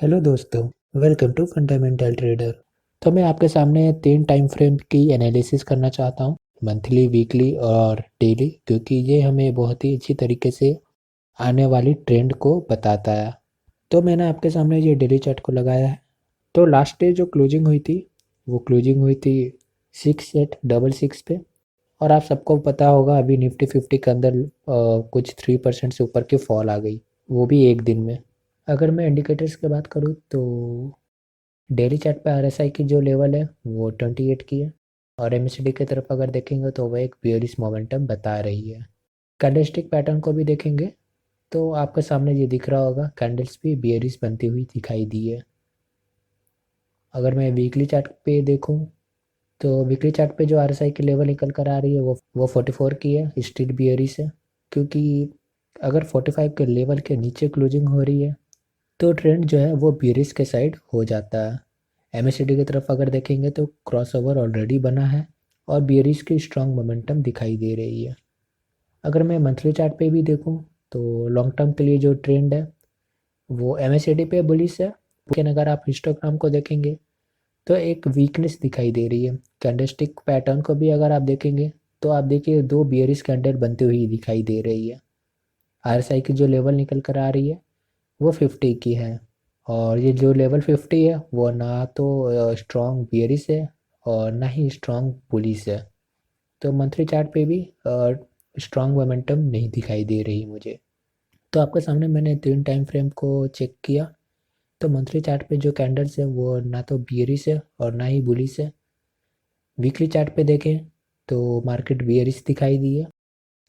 Hello दोस्तों, welcome to fundamental trader. तो मैं आपके सामने 3 टाइम फ्रेम की एनालिसिस करना चाहता हूँ, मंथली, वीकली और डेली, क्योंकि ये हमें बहुत ही अच्छी तरीके से आने वाली ट्रेंड को बताता है। तो मैंने आपके सामने ये डेली चार्ट को लगाया है। तो लास्ट डे जो क्लोजिंग हुई थी, वो क्लोजिंग हुई थी 6866 पे। और आप सबको पता होगा अभी निफ्टी 50 के अंदर कुछ 3% से ऊपर की फॉल आ गई, वो भी एक दिन में। अगर मैं इंडिकेटर्स की बात करूँ तो डेली चार्ट पे आरएसआई की जो लेवल है वो 28 की है, और एमएसडी की तरफ अगर देखेंगे तो वह एक बियरिश मोमेंटम बता रही है। कैंडलस्टिक पैटर्न को भी देखेंगे तो आपके सामने ये दिख रहा होगा, कैंडल्स भी बियरिश बनती हुई दिखाई दी है। अगर मैं वीकली चार्ट पे देखूं तो वीकली चार्ट पे जो आरएसआई की लेवल निकल कर आ रही है वो 44 की है, स्टिल बियरिश है। क्योंकि अगर 45 के लेवल के नीचे क्लोजिंग हो रही है तो ट्रेंड जो है वो बियरिश के साइड हो जाता है। एमएससीडी की तरफ अगर देखेंगे तो क्रॉसओवर ऑलरेडी बना है और बियरिश की स्ट्रांग मोमेंटम दिखाई दे रही है। अगर मैं मंथली चार्ट पे भी देखूं तो लॉन्ग टर्म के लिए जो ट्रेंड है वो एमएससीडी पे बुलिश है, लेकिन अगर आप हिस्टोग्राम को देखेंगे तो एक वीकनेस दिखाई दे रही है। कैंडलस्टिक पैटर्न को भी अगर आप देखेंगे तो आप देखिए दो बियरिश कैंडल बनती हुई दिखाई दे रही है। आरएसआई की जो लेवल निकल कर आ रही है वो 50 की है, और ये जो लेवल 50 है वो ना तो स्ट्रॉन्ग बियरिश है और ना ही स्ट्रॉन्ग बुलिश है। तो मंथली चार्ट पे भी स्ट्रॉन्ग मोमेंटम नहीं दिखाई दे रही मुझे। तो आपके सामने मैंने 3 टाइम फ्रेम को चेक किया, तो मंथली चार्ट पे जो कैंडल्स है वो ना तो बियरिश है और ना ही बुलिश है। वीकली चार्ट पे देखें तो मार्केट बियरिश दिखाई दी है,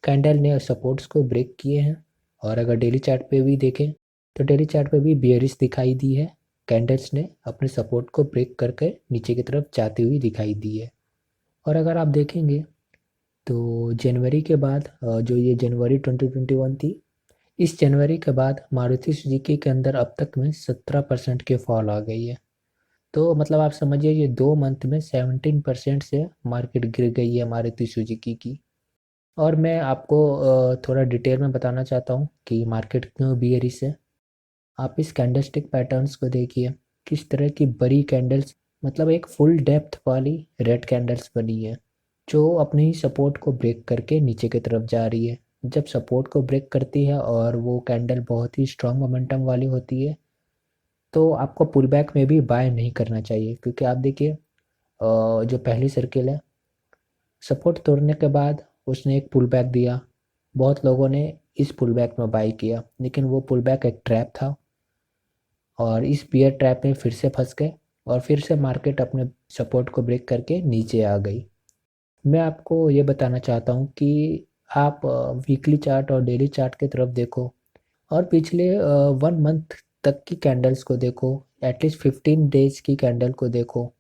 कैंडल ने सपोर्ट्स को ब्रेक किए हैं। और अगर डेली चार्ट पे भी देखें तो डेली चार्ट पे भी बियरिश दिखाई दी है, कैंडल्स ने अपने सपोर्ट को ब्रेक करके नीचे की तरफ जाती हुई दिखाई दी है। और अगर आप देखेंगे तो जनवरी के बाद जो ये जनवरी 2021 थी, इस जनवरी के बाद मारुति सुजुकी के अंदर अब तक में 17% की फॉल आ गई है। तो मतलब आप समझिए ये 2 मंथ में 17% से मार्केट गिर गई है मारुति सुजुकी की। और मैं आपको थोड़ा डिटेल में बताना चाहता हूँ कि मार्केट क्यों बियरिश है। आप इस कैंडलस्टिक पैटर्न्स को देखिए, किस तरह की बड़ी कैंडल्स, मतलब एक फुल डेप्थ वाली रेड कैंडल्स बनी है जो अपने ही सपोर्ट को ब्रेक करके नीचे की तरफ जा रही है। जब सपोर्ट को ब्रेक करती है और वो कैंडल बहुत ही स्ट्रांग मोमेंटम वाली होती है तो आपको पुल बैक में भी बाय नहीं करना चाहिए, क्योंकि आप देखिए जो पहली सर्किल है, सपोर्ट तोड़ने के बाद उसने एक पुल बैक दिया। बहुत लोगों ने इस पुल बैक में बाई किया, लेकिन वो पुल बैक एक ट्रैप था और इस बियर ट्रैप में फिर से फंस गए और फिर से मार्केट अपने सपोर्ट को ब्रेक करके नीचे आ गई। मैं आपको ये बताना चाहता हूँ कि आप वीकली चार्ट और डेली चार्ट की तरफ देखो और पिछले 1 मंथ तक की कैंडल्स को देखो, एटलीस्ट 15 डेज की कैंडल को देखो।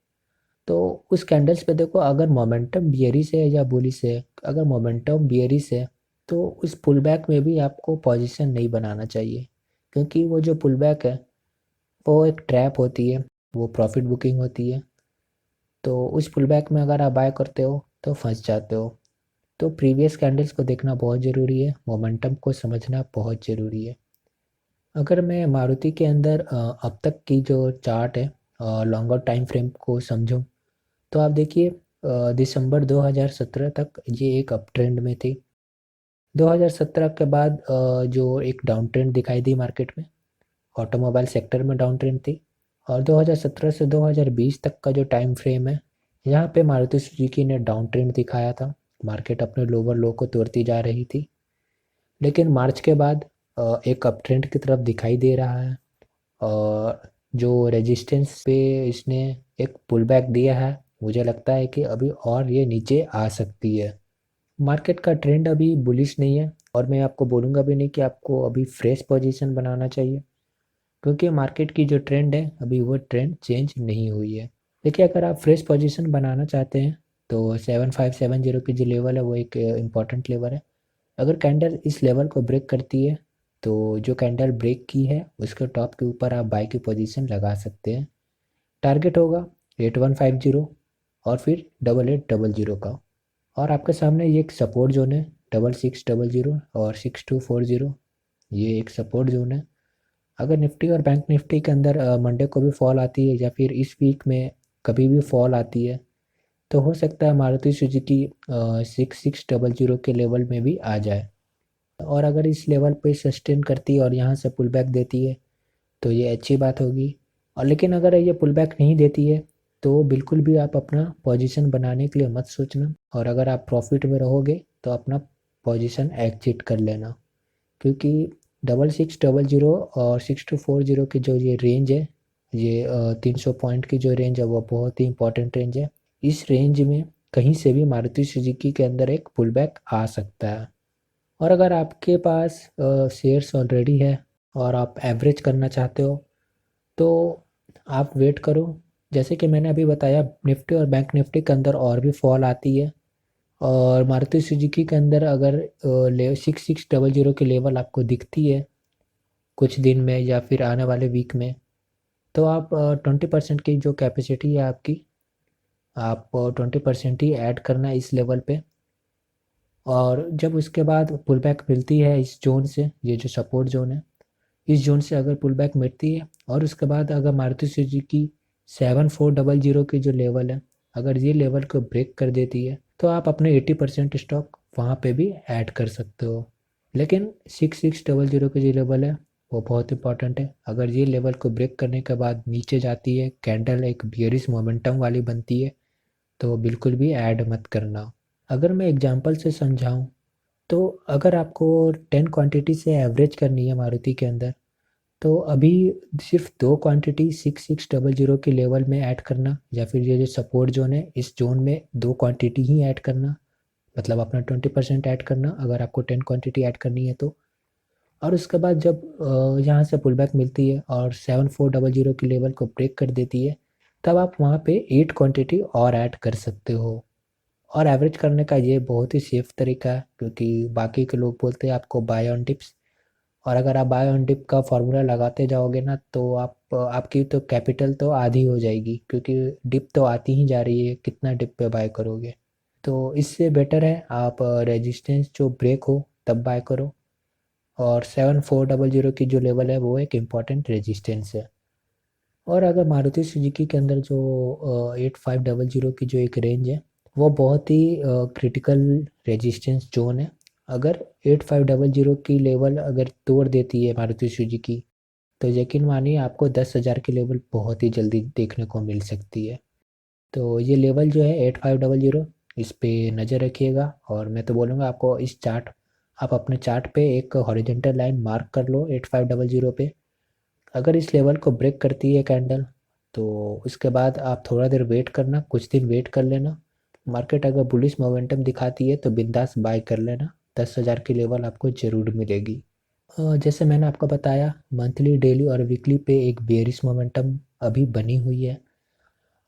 तो उस कैंडल्स पे देखो, अगर मोमेंटम बियरिश है या बुलिश है। अगर मोमेंटम बियरिश है तो उस पुल बैक में भी आपको पोजीशन नहीं बनाना चाहिए, क्योंकि वो जो पुल बैक है वो एक ट्रैप होती है, वो प्रॉफिट बुकिंग होती है। तो उस पुल बैक में अगर आप बाय करते हो तो फंस जाते हो। तो प्रीवियस कैंडल्स को देखना बहुत ज़रूरी है, मोमेंटम को समझना बहुत ज़रूरी है। अगर मैं मारुति के अंदर अब तक की जो चार्ट है, लॉन्गर टाइम फ्रेम को समझूं, तो आप देखिए दिसंबर 2017 तक ये एक अप ट्रेंड में थी। 2017 के बाद जो एक डाउन ट्रेंड दिखाई दी मार्केट में, ऑटोमोबाइल सेक्टर में डाउन ट्रेंड थी। और 2017 से 2020 तक का जो टाइम फ्रेम है, यहाँ पे मारुति सुजुकी ने डाउन ट्रेंड दिखाया था। मार्केट अपने लोअर लो को तोड़ती जा रही थी, लेकिन मार्च के बाद एक अप ट्रेंड की तरफ दिखाई दे रहा है। और जो रेजिस्टेंस पे इसने एक पुल बैक दिया है, मुझे लगता है कि अभी और ये नीचे आ सकती है। मार्केट का ट्रेंड अभी बुलिश नहीं है, और मैं आपको बोलूँगा भी नहीं कि आपको अभी फ्रेश पोजीशन बनाना चाहिए, क्योंकि मार्केट की जो ट्रेंड है अभी वो ट्रेंड चेंज नहीं हुई है। देखिए, अगर आप फ्रेश पोजीशन बनाना चाहते हैं तो 7570 की जो लेवल है वो एक इम्पॉर्टेंट लेवल है। अगर कैंडल इस लेवल को ब्रेक करती है तो जो कैंडल ब्रेक की है उसके टॉप के ऊपर आप बाई की पोजीशन लगा सकते हैं। टारगेट होगा 8150 और फिर 8800 का। और आपके सामने ये एक सपोर्ट जोन है 6600 और 6240, ये एक सपोर्ट जोन है। अगर निफ्टी और बैंक निफ्टी के अंदर मंडे को भी फॉल आती है या फिर इस वीक में कभी भी फॉल आती है, तो हो सकता है मारुति सुजुकी 6600 के लेवल में भी आ जाए। और अगर इस लेवल पे सस्टेन करती है और यहाँ से पुल बैक देती है तो ये अच्छी बात होगी। और लेकिन अगर ये पुल बैक नहीं देती है तो बिल्कुल भी आप अपना पोजीशन बनाने के लिए मत सोचना, और अगर आप प्रॉफिट में रहोगे तो अपना पोजीशन एग्जिट कर लेना, क्योंकि 6600 और 6240 की जो ये रेंज है, ये 300 पॉइंट की जो रेंज है वो बहुत ही इंपॉर्टेंट रेंज है। इस रेंज में कहीं से भी मारुति सुजुकी के अंदर एक पुल बैक आ सकता है। और अगर आपके पास शेयर्स ऑलरेडी है और आप एवरेज करना चाहते हो तो आप वेट करो। जैसे कि मैंने अभी बताया, निफ्टी और बैंक निफ्टी के अंदर और भी फॉल आती है, और मारुति सुजुकी के अंदर अगर 6600 की लेवल आपको दिखती है कुछ दिन में या फिर आने वाले वीक में, तो आप 20% की जो कैपेसिटी है आपकी, आप 20% ही ऐड करना इस लेवल पे। और जब उसके बाद पुल बैक मिलती है इस जोन से, ये जो सपोर्ट जोन है, इस जोन से अगर पुल बैक मिलती है और उसके बाद अगर मारुति सुजुकी 7400 की जो लेवल है, अगर ये लेवल को ब्रेक कर देती है तो आप अपने 80% स्टॉक वहाँ पे भी ऐड कर सकते हो। लेकिन 6600 की जो लेवल है वो बहुत इंपॉर्टेंट है। अगर ये लेवल को ब्रेक करने के बाद नीचे जाती है, कैंडल एक बियरिश मोमेंटम वाली बनती है, तो बिल्कुल भी ऐड मत करना। अगर मैं एग्जांपल से समझाऊं, तो अगर आपको 10 क्वांटिटी से एवरेज करनी है मारुति के अंदर, तो अभी सिर्फ 2 क्वांटिटी 6600 के लेवल में ऐड करना, या फिर ये जो सपोर्ट जोन है इस जोन में 2 क्वांटिटी ही ऐड करना, मतलब अपना 20% ऐड करना अगर आपको 10 क्वांटिटी ऐड करनी है तो। और उसके बाद जब यहाँ से पुल बैक मिलती है और 7400 की लेवल को ब्रेक कर देती है, तब आप वहाँ पे 8 क्वांटिटी और ऐड कर सकते हो। और एवरेज करने का ये बहुत ही सेफ तरीका है, क्योंकि बाकी के लोग बोलते हैं आपको बाय ऑन डिप्स, और अगर आप बाय ऑन डिप का फॉर्मूला लगाते जाओगे ना तो आपकी तो कैपिटल तो आधी हो जाएगी, क्योंकि डिप तो आती ही जा रही है, कितना डिप पे बाय करोगे। तो इससे बेटर है आप रेजिस्टेंस जो ब्रेक हो तब बाय करो। और 7400 की जो लेवल है वो एक इम्पॉर्टेंट रेजिस्टेंस है। और अगर मारुति सुजुकी के अंदर जो 8500 की जो एक रेंज है, वो बहुत ही क्रिटिकल रेजिस्टेंस जोन है। अगर 8500 की लेवल अगर तोड़ देती है मारुति सुजुकी, तो यकीन मानिए आपको 10,000 की लेवल बहुत ही जल्दी देखने को मिल सकती है। तो ये लेवल जो है 8500, इस पे नज़र रखिएगा। और मैं तो बोलूँगा आपको इस चार्ट, आप अपने चार्ट पे एक हॉरिजॉन्टल लाइन मार्क कर लो 8500 पे। अगर इस लेवल को ब्रेक करती है कैंडल, तो उसके बाद आप थोड़ा देर वेट करना, कुछ दिन वेट कर लेना। मार्केट अगर बुलिश मोमेंटम दिखाती है तो बिंदास बाय कर लेना, 10,000 की लेवल आपको ज़रूर मिलेगी। जैसे मैंने आपको बताया, मंथली, डेली और वीकली पे एक बेयरिश मोमेंटम अभी बनी हुई है,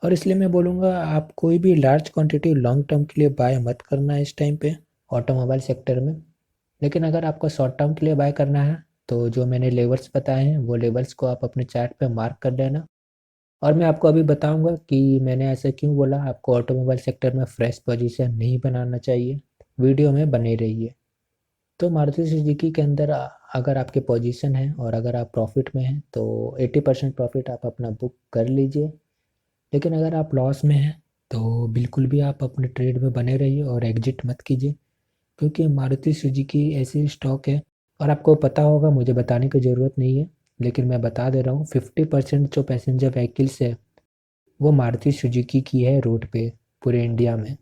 और इसलिए मैं बोलूँगा आप कोई भी लार्ज क्वांटिटी लॉन्ग टर्म के लिए बाय मत करना इस टाइम पे ऑटोमोबाइल सेक्टर में। लेकिन अगर आपको शॉर्ट टर्म के लिए बाय करना है तो जो मैंने लेवल्स बताए हैं वो लेवल्स को आप अपने चार्ट पे मार्क कर लेना। और मैं आपको अभी बताऊंगा कि मैंने ऐसा क्यों बोला, आपको ऑटोमोबाइल सेक्टर में फ्रेश पोजीशन नहीं बनाना चाहिए। वीडियो में बने रहिए। तो मारुति सुजुकी के अंदर अगर आपके पोजीशन है और अगर आप प्रॉफिट में हैं तो 80% प्रॉफिट आप अपना बुक कर लीजिए। लेकिन अगर आप लॉस में हैं तो बिल्कुल भी आप अपने ट्रेड में बने रहिए और एग्जिट मत कीजिए, क्योंकि मारुति सुजुकी ऐसी स्टॉक है। और आपको पता होगा, मुझे बताने की ज़रूरत नहीं है, लेकिन मैं बता दे रहा हूँ, 50% जो पैसेंजर व्हीकल्स है वो मारुति सुजुकी की है रोड पे, पूरे इंडिया में।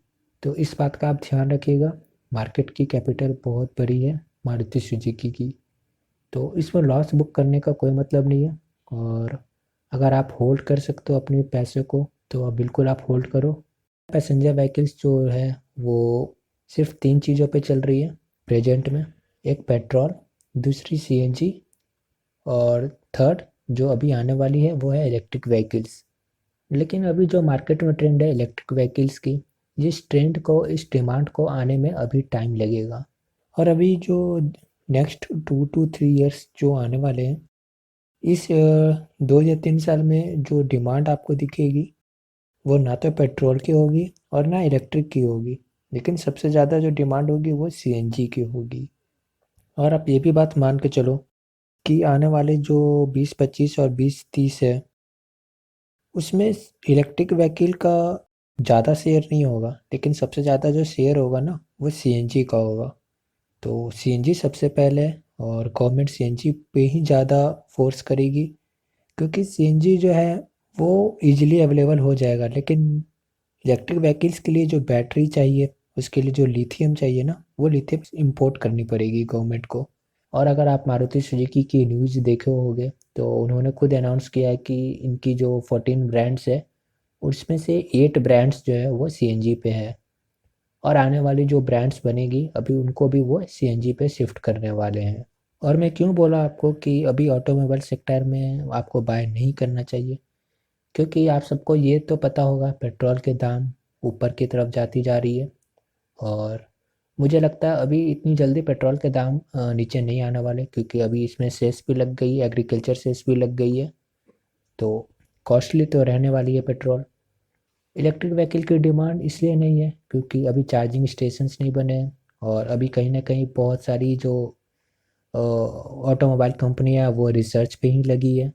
तो इस बात का आप ध्यान रखिएगा। मार्केट की कैपिटल बहुत बड़ी है मारुति सुजुकी की, तो इसमें लॉस बुक करने का कोई मतलब नहीं है। और अगर आप होल्ड कर सकते हो अपने पैसे को तो आप बिल्कुल आप होल्ड करो। पैसेंजर व्हीकल्स जो है वो सिर्फ 3 चीज़ों पे चल रही है प्रेजेंट में। एक पेट्रोल, दूसरी सीएनजी, और थर्ड जो अभी आने वाली है वो है इलेक्ट्रिक व्हीकल्स। लेकिन अभी जो मार्केट में ट्रेंड है इलेक्ट्रिक व्हीकल्स की, इस ट्रेंड को, इस डिमांड को आने में अभी टाइम लगेगा। और अभी जो नेक्स्ट 2 to 3 years जो आने वाले हैं, इस 2 या 3 साल में जो डिमांड आपको दिखेगी वो ना तो पेट्रोल की होगी और ना इलेक्ट्रिक की होगी, लेकिन सबसे ज़्यादा जो डिमांड होगी वो सीएनजी की होगी। और आप ये भी बात मान के चलो कि आने वाले जो 2025 और 2030 है, उसमें इलेक्ट्रिक व्हीकल का ज़्यादा शेयर नहीं होगा, लेकिन सबसे ज़्यादा जो शेयर होगा ना, वो सीएनजी का होगा। तो सीएनजी सबसे पहले है और गवर्नमेंट सीएनजी पे ही ज़्यादा फोर्स करेगी, क्योंकि सीएनजी जो है वो इजीली अवेलेबल हो जाएगा, लेकिन इलेक्ट्रिक व्हीकल्स के लिए जो बैटरी चाहिए, उसके लिए जो लिथियम चाहिए ना, वो लिथियम इंपोर्ट करनी पड़ेगी गवर्नमेंट को। और अगर आप मारुति सुजुकी की न्यूज़ देखे होंगे, तो उन्होंने खुद अनाउंस किया है कि इनकी जो 14 ब्रांड्स है, उसमें से 8 ब्रांड्स जो है वो सीएनजी पे है। और आने वाली जो ब्रांड्स बनेगी, अभी उनको भी वो सीएनजी पे शिफ्ट करने वाले हैं। और मैं क्यों बोला आपको कि अभी ऑटोमोबाइल सेक्टर में आपको बाय नहीं करना चाहिए, क्योंकि आप सबको ये तो पता होगा पेट्रोल के दाम ऊपर की तरफ जाती जा रही है। और मुझे लगता है अभी इतनी जल्दी पेट्रोल के दाम नीचे नहीं आने वाले, क्योंकि अभी इसमें सेस भी लग गई है, एग्रीकल्चर सेस भी लग गई है, तो कॉस्टली तो रहने वाली है पेट्रोल। इलेक्ट्रिक व्हीकल की डिमांड इसलिए नहीं है क्योंकि अभी चार्जिंग स्टेशंस नहीं बने हैं, और अभी कहीं ना कहीं बहुत सारी जो ऑटोमोबाइल कंपनियां वो रिसर्च पे ही लगी है।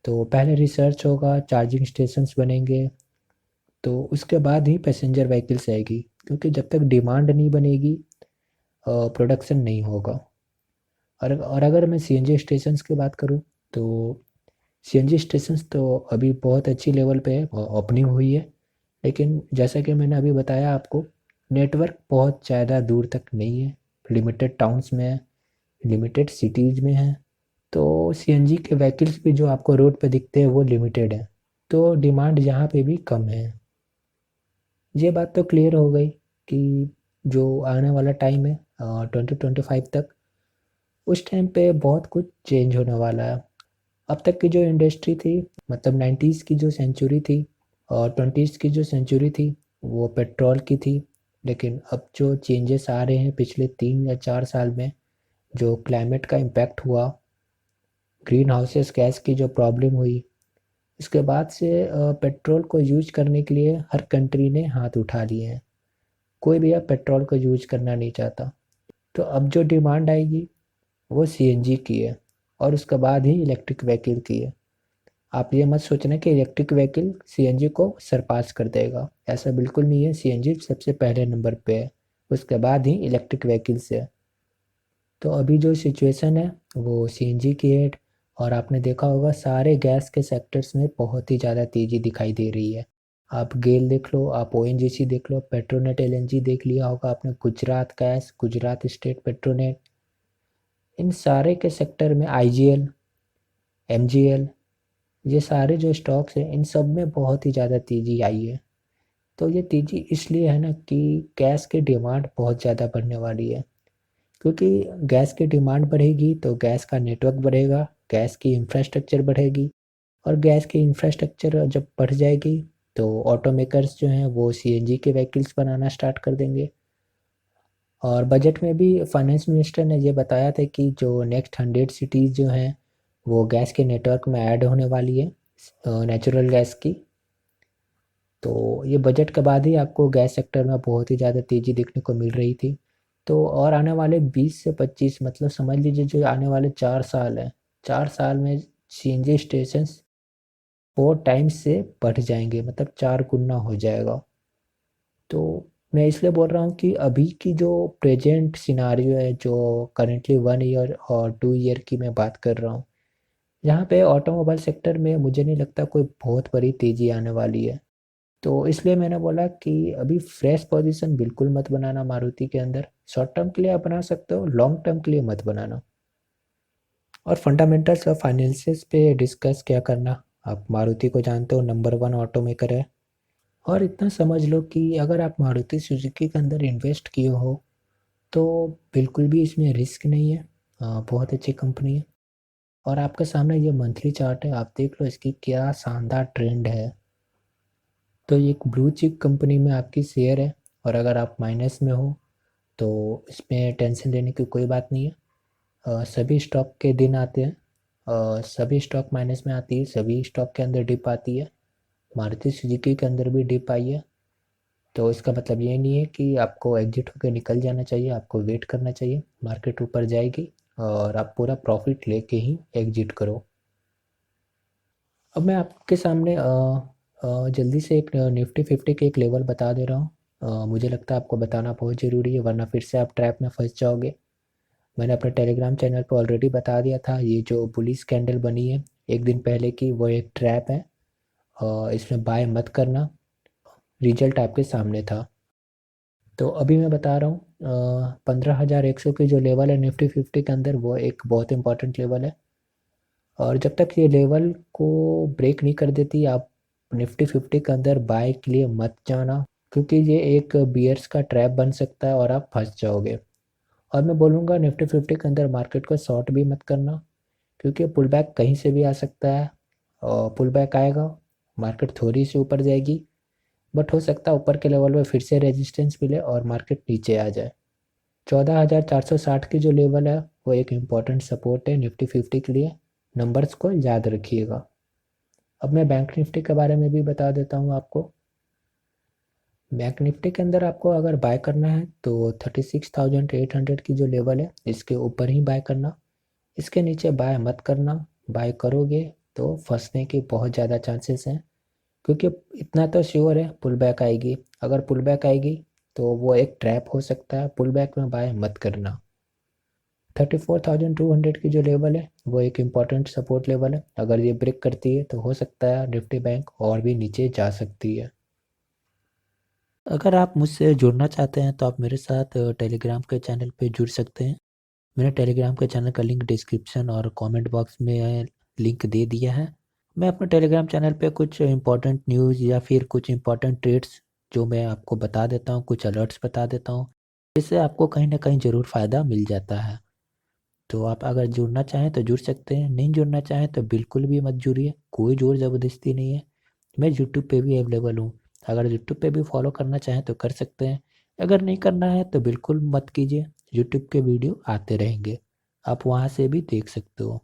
तो पहले रिसर्च होगा, चार्जिंग स्टेशंस बनेंगे, तो उसके बाद ही पैसेंजर व्हीकल्स आएगी, क्योंकि जब तक डिमांड नहीं बनेगी प्रोडक्शन नहीं होगा। और अगर मैं सीएनजी स्टेशंस की बात करूँ, तो सीएनजी स्टेशंस तो अभी बहुत अच्छी लेवल पे है, ओपनिंग हुई है, लेकिन जैसा कि मैंने अभी बताया आपको, नेटवर्क बहुत ज़्यादा दूर तक नहीं है, लिमिटेड टाउन्स में है, लिमिटेड सिटीज़ में है। तो सीएनजी के व्हीकल्स भी जो आपको रोड पे दिखते हैं वो लिमिटेड है, तो डिमांड यहाँ पे भी कम है। ये बात तो क्लियर हो गई कि जो आने वाला टाइम है 2025 तक, उस टाइम पे बहुत कुछ चेंज होने वाला है। अब तक की जो इंडस्ट्री थी, मतलब 90s की जो सेंचुरी थी और 20s की जो सेंचुरी थी, वो पेट्रोल की थी। लेकिन अब जो चेंजेस आ रहे हैं पिछले 3 या 4 साल में, जो क्लाइमेट का इम्पैक्ट हुआ, ग्रीन हाउसेस गैस की जो प्रॉब्लम हुई, इसके बाद से पेट्रोल को यूज करने के लिए हर कंट्री ने हाथ उठा लिए हैं। कोई भी अब पेट्रोल को यूज करना नहीं चाहता। तो अब जो डिमांड आएगी वो सीएनजी की है, और उसके बाद ही इलेक्ट्रिक व्हीकल की है। आप ये मत सोचना कि इलेक्ट्रिक व्हीकल सीएनजी को सरपास कर देगा, ऐसा बिल्कुल नहीं है। सीएनजी सबसे पहले नंबर पे है, उसके बाद ही इलेक्ट्रिक व्हीकल्स है। तो अभी जो सिचुएशन है वो सीएनजी की है, और आपने देखा होगा सारे गैस के सेक्टर्स में बहुत ही ज़्यादा तेज़ी दिखाई दे रही है। आप गेल देख लो, आप ओएनजीसी देख लो, पेट्रोनेट एलएनजी देख लिया होगा आपने, गुजरात गैस, गुजरात स्टेट पेट्रोनेट, इन सारे के सेक्टर में आईजीएल, एमजीएल, ये सारे जो स्टॉक्स हैं इन सब में बहुत ही ज़्यादा तेज़ी आई है। तो ये तेज़ी इसलिए है ना कि गैस की डिमांड बहुत ज़्यादा बढ़ने वाली है, क्योंकि गैस की डिमांड बढ़ेगी तो गैस का नेटवर्क बढ़ेगा, गैस की इंफ्रास्ट्रक्चर बढ़ेगी, और गैस की इंफ्रास्ट्रक्चर जब बढ़ जाएगी तो ऑटोमेकर्स जो हैं वो सीएनजी के व्हीकल्स बनाना स्टार्ट कर देंगे। और बजट में भी फाइनेंस मिनिस्टर ने ये बताया था कि जो नेक्स्ट 100 सिटीज़ जो हैं वो गैस के नेटवर्क में ऐड होने वाली है, नेचुरल गैस की। तो ये बजट के बाद ही आपको गैस सेक्टर में बहुत ही ज़्यादा तेज़ी देखने को मिल रही थी। तो और आने वाले 20 से 25, मतलब समझ लीजिए जो आने वाले 4 साल हैं, 4 साल में सीएनजी स्टेशंस 4 टाइम्स से बढ़ जाएंगे, मतलब 4 गुना हो जाएगा। तो मैं इसलिए बोल रहा हूँ कि अभी की जो प्रेजेंट सिनारियो है, जो करेंटली 1 ईयर और 2 ईयर की मैं बात कर रहा हूँ, यहाँ पे ऑटोमोबाइल सेक्टर में मुझे नहीं लगता कोई बहुत बड़ी तेज़ी आने वाली है। तो इसलिए मैंने बोला कि अभी फ्रेश पोजीशन बिल्कुल मत बनाना मारुति के अंदर। शॉर्ट टर्म के लिए आप बना सकते हो, लॉन्ग टर्म के लिए मत बनाना। और फंडामेंटल्स और फाइनेंसिस पे डिस्कस क्या करना, आप मारुति को जानते हो, नंबर 1 ऑटो मेकर है। और इतना समझ लो कि अगर आप मारुति सुजुकी के अंदर इन्वेस्ट किए हो तो बिल्कुल भी इसमें रिस्क नहीं है। बहुत अच्छी कंपनी है। और आपके सामने ये मंथली चार्ट है, आप देख लो इसकी क्या शानदार ट्रेंड है। तो ये एक ब्लू चिप कंपनी में आपकी शेयर है, और अगर आप माइनस में हो तो इसमें टेंशन लेने की कोई बात नहीं है। सभी स्टॉक के दिन आते हैं, सभी स्टॉक माइनस में आती है, सभी स्टॉक के अंदर डिप आती है। मारुति सुजुकी के अंदर भी डिप आई है। तो इसका मतलब ये नहीं है कि आपको एग्जिट होकर निकल जाना चाहिए, आपको वेट करना चाहिए, मार्केट ऊपर जाएगी और आप पूरा प्रॉफिट लेके ही एग्जिट करो। अब मैं आपके सामने जल्दी से एक निफ्टी 50 के एक लेवल बता दे रहा हूँ। मुझे लगता है आपको बताना बहुत ज़रूरी है, वरना फिर से आप ट्रैप में फंस जाओगे। मैंने अपने टेलीग्राम चैनल पर ऑलरेडी बता दिया था, ये जो बुलिश कैंडल बनी है एक दिन पहले की, वो एक ट्रैप है और इसमें बाय मत करना। रिजल्ट आपके सामने था। तो अभी मैं बता रहा हूँ 15,100 की जो लेवल है निफ्टी 50 के अंदर, वो एक बहुत इंपॉर्टेंट लेवल है। और जब तक ये लेवल को ब्रेक नहीं कर देती, आप निफ्टी 50 के अंदर बाय के लिए मत जाना, क्योंकि ये एक बियर्स का ट्रैप बन सकता है और आप फंस जाओगे। और मैं बोलूँगा निफ्टी 50 के अंदर मार्केट को शॉर्ट भी मत करना, क्योंकि पुल बैक कहीं से भी आ सकता है। और पुल बैक आएगा, मार्केट थोड़ी सी ऊपर जाएगी, बट हो सकता है ऊपर के लेवल में फिर से रेजिस्टेंस मिले और मार्केट नीचे आ जाए। 14,460 की जो लेवल है वो एक इम्पॉर्टेंट सपोर्ट है निफ्टी 50 के लिए, नंबर्स को याद रखिएगा। अब मैं बैंक निफ्टी के बारे में भी बता देता हूँ आपको। बैंक निफ्टी के अंदर आपको अगर बाय करना है तो 36,800 की जो लेवल है इसके ऊपर ही बाय करना, इसके नीचे बाय मत करना। बाय करोगे तो फंसने के बहुत ज़्यादा चांसेस हैं, क्योंकि इतना तो श्योर है पुल बैक आएगी। अगर पुल बैक आएगी तो वो एक ट्रैप हो सकता है, पुल बैक में बाय मत करना। 34,200 की जो लेवल है वो एक इम्पॉर्टेंट सपोर्ट लेवल है, अगर ये ब्रेक करती है तो हो सकता है निफ्टी बैंक और भी नीचे जा सकती है। अगर आप मुझसे जुड़ना चाहते हैं तो आप मेरे साथ टेलीग्राम के चैनल पे जुड़ सकते हैं। मैंने टेलीग्राम के चैनल का लिंक डिस्क्रिप्शन और कमेंट बॉक्स में लिंक दे दिया है। मैं अपने टेलीग्राम चैनल पे कुछ इंपॉर्टेंट न्यूज़ या फिर कुछ इंपॉर्टेंट ट्रेड्स जो मैं आपको बता देता हूँ, कुछ अलर्ट्स बता देता हूँ, इससे आपको कहीं ना कहीं ज़रूर फ़ायदा मिल जाता है। तो आप अगर जुड़ना चाहें तो जुड़ सकते हैं, नहीं जुड़ना चाहें तो बिल्कुल भी मत जुड़िए, कोई ज़ोर ज़बरदस्ती नहीं है। मैं यूट्यूब पे भी अवेलेबल हूँ, अगर यूट्यूब पे भी फॉलो करना चाहें तो कर सकते हैं। अगर नहीं करना है तो बिल्कुल मत कीजिए, यूट्यूब के वीडियो आते रहेंगे, आप वहाँ से भी देख सकते हो।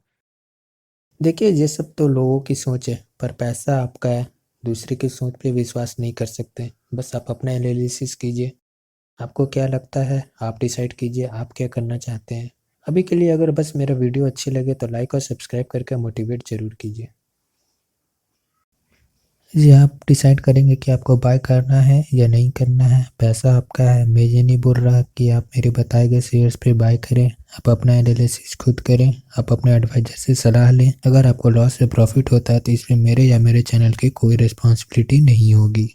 देखिए, ये सब तो लोगों की सोच है, पर पैसा आपका है, दूसरे की सोच पे विश्वास नहीं कर सकते। बस आप अपना एनालिसिस कीजिए, आपको क्या लगता है आप डिसाइड कीजिए आप क्या करना चाहते हैं। अभी के लिए अगर बस मेरा वीडियो अच्छी लगे तो लाइक और सब्सक्राइब करके मोटिवेट ज़रूर कीजिए। जी, आप डिसाइड करेंगे कि आपको बाय करना है या नहीं करना है, पैसा आपका है। मैं ये नहीं बोल रहा कि आप मेरे बताए गए शेयर्स पे बाय करें, आप अपना एनालिसिस खुद करें, आप अपने एडवाइजर से सलाह लें। अगर आपको लॉस या प्रॉफिट होता है तो इसमें मेरे या मेरे चैनल की कोई रिस्पॉन्सिबिलिटी नहीं होगी।